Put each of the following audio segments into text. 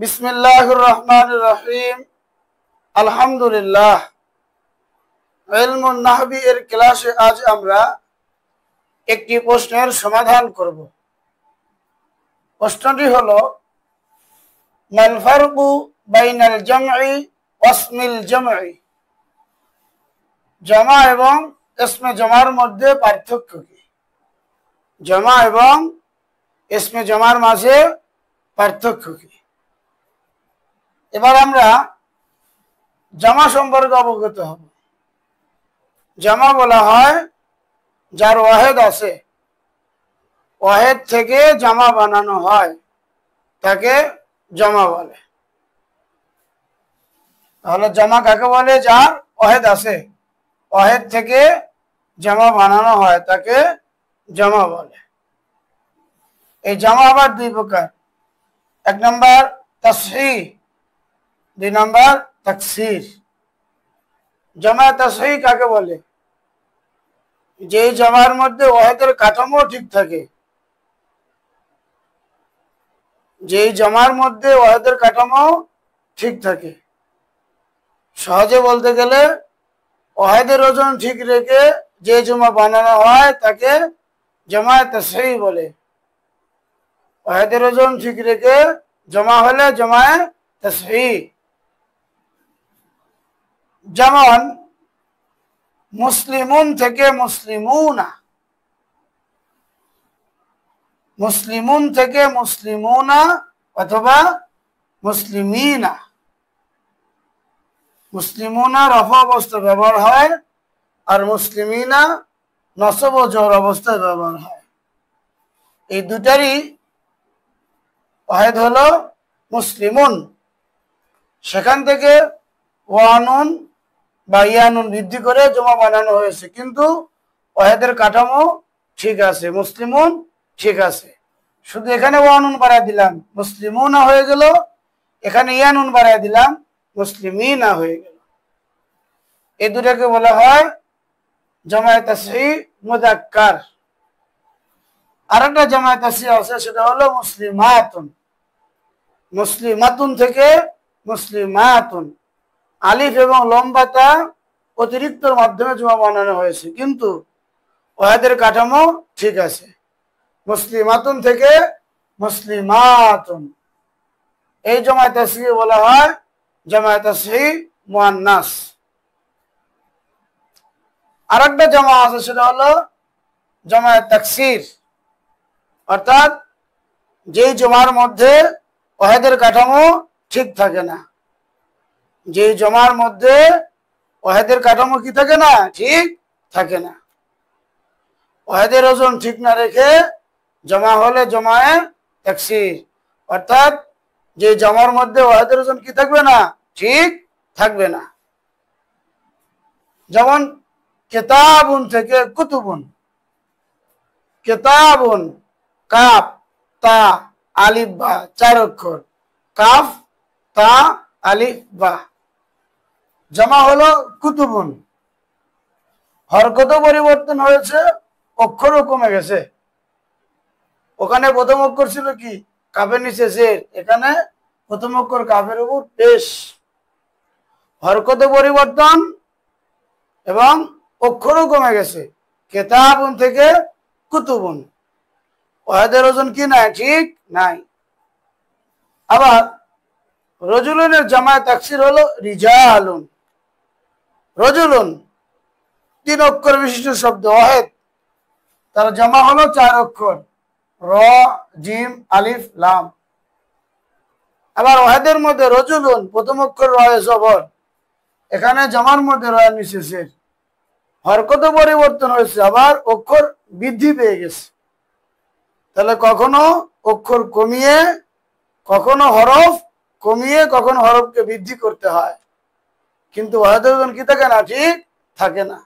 বিসমিল্লাহির রহমানির রহিম। আলহামদুলিল্লাহ। ইলমুন নাহবি এর ক্লাসে আজ আমরা একটি প্রশ্নের সমাধান করব। প্রশ্নটি হলো, মাল ফারকু বাইনাল জামঈ ওয়াসমিল জামঈ? জমা এবং ইসমে জমার মধ্যে পার্থক্য কি? জমা এবং ইসমে জমার মাঝে পার্থক্য কি? এবার আমরা জামা সম্পর্কে অবগত হব। জামা বলা হয় যার ওয়াহেদ আছে, ওয়াহেদ থেকে জামা বানানো হয়, তাকে জামা বলে। তাহলে জামা কাকে বলে? যার ওয়াহেদ আছে, ওয়াহেদ থেকে জামা বানানো হয়, তাকে জামা বলে। এই জামা আবার দুই প্রকার। এক নম্বর তাসহিহ, দুই নম্বর তাকসির। জামা তাসহিহ কাকে বলে? যে জামার মধ্যে ওয়াহেদের কাঠামো ঠিক থাকে, যে জামার মধ্যে ওয়াহেদের কাঠামো ঠিক থাকে। সহজে বলতে গেলে ওয়াহেদের ওজন ঠিক রেখে যে জামা বানানো হয় তাকে জামা তাসহিহ বলে। ওয়াহেদের ওজন ঠিক রেখে জমা হলে জামা তাসহিহ। যেমন মুসলিমুন থেকে মুসলিমুনা, মুসলিমুন থেকে মুসলিমুনা অথবা মুসলিমিনা। মুসলিমুনা রফা অবস্থায় ব্যবহার হয়, আর মুসলিমিনা নসব ও জর অবস্থায় ব্যবহার হয়। এই দুটারই ওয়াহেদ হলো মুসলিমুন। সেখান থেকে ওয়ানুন বা ইয়ানুন বৃদ্ধি করে জমা বানানো হয়েছে, কিন্তু ওয়াহেদের কাঠামো ঠিক আছে, মুসলিমুন ঠিক আছে। শুধু এখানে ওয়ানুন বাড়ায় দিলাম, মুসলিমুনা হয়ে গেল। এখানে ইয়ানুন বাড়ায় দিলাম, মুসলিমিনা হয়ে গেল। এই দুটাকে বলা হয় জামায়ে তাসহিহ মুযাক্কার। আরেকটা জামায়ে তাসহিহ আছে, সেটা হলো মুসলিমাতুন। মুসলিমাতুন থেকে মুসলিমাতুন। আলিফ এবং লম্বাতা অতিরিক্তর মাধ্যমে জমা বানানো হয়েছে, কিন্তু ওয়াহেদের কাঠামো ঠিক আছে। মুসলিমাতুন থেকে মুসলিমাতুন। এই জামায়ে তাসহিহ বলা হয় জামায়ে তাসহিহ মুআন্নাস। আরেকটা জামা আছে, সেটা হলো জামায়ে তাকসির। অর্থাৎ যেই জমার মধ্যে ওয়াহেদের কাঠামো ঠিক থাকে না, যে জমার মধ্যে ওয়াহেদের কাঠামো কি থাকে না? ঠিক থাকে না। ওয়াহেদের ওজন ঠিক না রেখে জমা হলে জমায়ে তাকসির। অর্থাৎ যে জমার মধ্যে ওয়াহেদের ওজন কি থাকবে না? ঠিক থাকবে না। যেমন কিতাবুন থেকে কুতুবুন। কিতাবুন, কাফ তা আলিফ বা, 4 অক্ষর। কাফ তা আলিফ বা। জমা হলো কুতুবুন। হরকত পরিবর্তন হয়েছে, অক্ষরও কমে গেছে। ওখানে প্রথম অক্ষর ছিল কি? কাফের নিচে জের, এখানে প্রথম অক্ষর কাফের উপর পেশ। হরকত পরিবর্তন এবং অক্ষরও কমে গেছে। কিতাবুন থেকে কুতুবুন। ওয়াহেদের ওজন কি নাই? ঠিক নাই। আবার রজুলুনের জামায়ে তাকসির হলো রিজালুন। রজুলুন 3 অক্ষর বিশিষ্ট শব্দ, ওয়াহেদ, তার জমা হলো 4 অক্ষর, র, জিম, আলিফ, লাম। আবার ওয়াহেদের মধ্যে রজুলুন প্রথম অক্ষর রয়ে জবর, এখানে জমার মধ্যে রয়ে নিচে। হরকত পরিবর্তন হয়েছে, আবার অক্ষর বৃদ্ধি পেয়ে গেছে। তাহলে কখনো অক্ষর কমিয়ে, কখনো হরফ কমিয়ে, কখনো হরফকে বৃদ্ধি করতে হয়, কিন্তু ওয়াহেদের ওজন কি থাকে না? ঠিক থাকে না।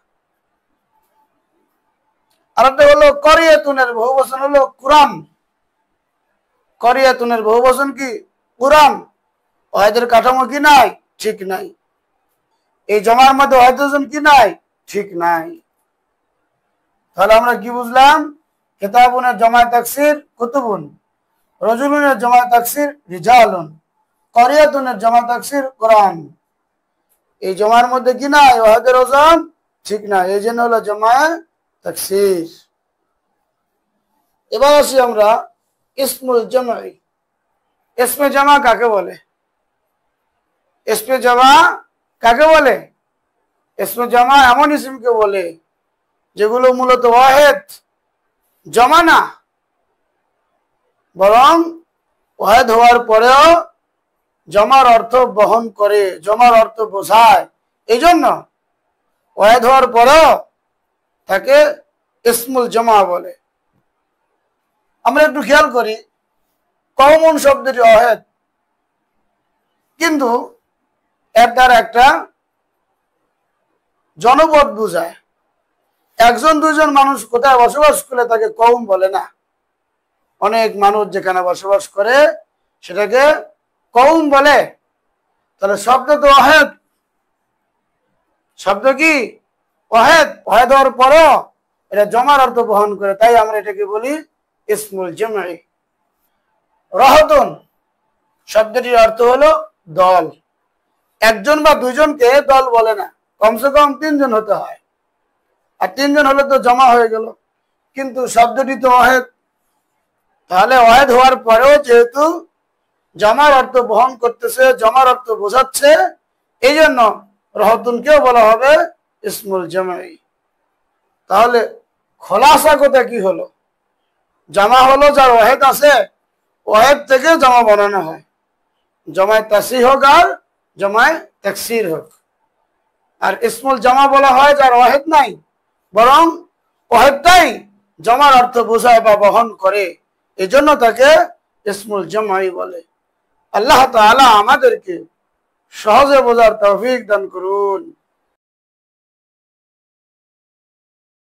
আরেকটা হলো করিয়াতুনের বহুবচন হলো কুরাম। করিয়াতুনের বহুবচন কি? কুরাম। ওয়াহেদের কাঠামো কি নাই? ঠিক নাই। এই জমার মধ্যে ওয়াহেদের ওজন কি নাই? ঠিক নাই। তাহলে আমরা কি বুঝলাম? কিতাবুনের জামায়ে তাকসির কুতুবুন, রজুলুনের জামায়ে তাকসির রিজালুন, করিয়াতুনের জমা তাকসির কোরআন। এই জমার মধ্যে কি নাই? ওয়াহেদের ওজন ঠিক না, এই জন্য হলো জমা তাকসির। এবার আসি আমরা ইসমুল জামাই। ইসমে জামা কাকে বলে? ইসমে জামা কাকে বলে? ইসমে জামা এমন ইসমকে বলে যেগুলো মূলত ওয়াহেদ জমা না, বরং ওয়াহেদ হওয়ার পরেও জমার অর্থ বহন করে, জমার অর্থ বোঝায়। এই জন্য ওয়াহেদ হওয়ার পরেও তাকে ইসমুল জামা বলে। আমরা একটু খেয়াল করি, কওমুন শব্দটি ওয়াহেদ, কিন্তু এর দ্বারা একটা জনপদ বোঝায়। একজন দুইজন মানুষ কোথায় বসবাস করে তাকে কওম বলে না, অনেক মানুষ যেখানে বসবাস করে সেটাকে কওম বলে। তাহলে শব্দ তো ওয়াহেদ, শব্দ কি ওয়াহেদ, ওয়াহেদ হওয়ার পরও এটা জমার অর্থ বহন করে, তাই আমরা এটাকে বলি ইসমুল জামাই। রাহাতুন শব্দটির অর্থ হলো দল। একজন বা দুইজনকে দল বলে না, কমসে কম তিনজন হতে হয়, আর তিনজন হলে তো জমা হয়ে গেল। কিন্তু শব্দটি তো ওয়াহেদ, তাহলে ওয়াহেদ হওয়ার পরেও যেহেতু জমার অর্থ বহন করতেছে, জমার অর্থ বোঝাচ্ছে, এই জন্য রাহাতুনকেও বলা হবে ইসমুল জামাই। তাহলে খোলাসা কথা কি হলো? জমা হলো যার ওয়াহেদ আছে, ওয়াহেদ থেকে জমা বানানো হয়, জমায় তাসিহ হোক আর জমায় তাকসির হোক। আর ইসমুল জামা বলা হয় যার ওয়াহেদ নাই, বরং ওয়াহেদটাই জমার অর্থ বোঝায় বা বহন করে, এই জন্য তাকে ইসমুল জামাই বলে। আল্লাহ তাআলা আমাদেরকে সহজে বোঝার তৌফিক দান করুন।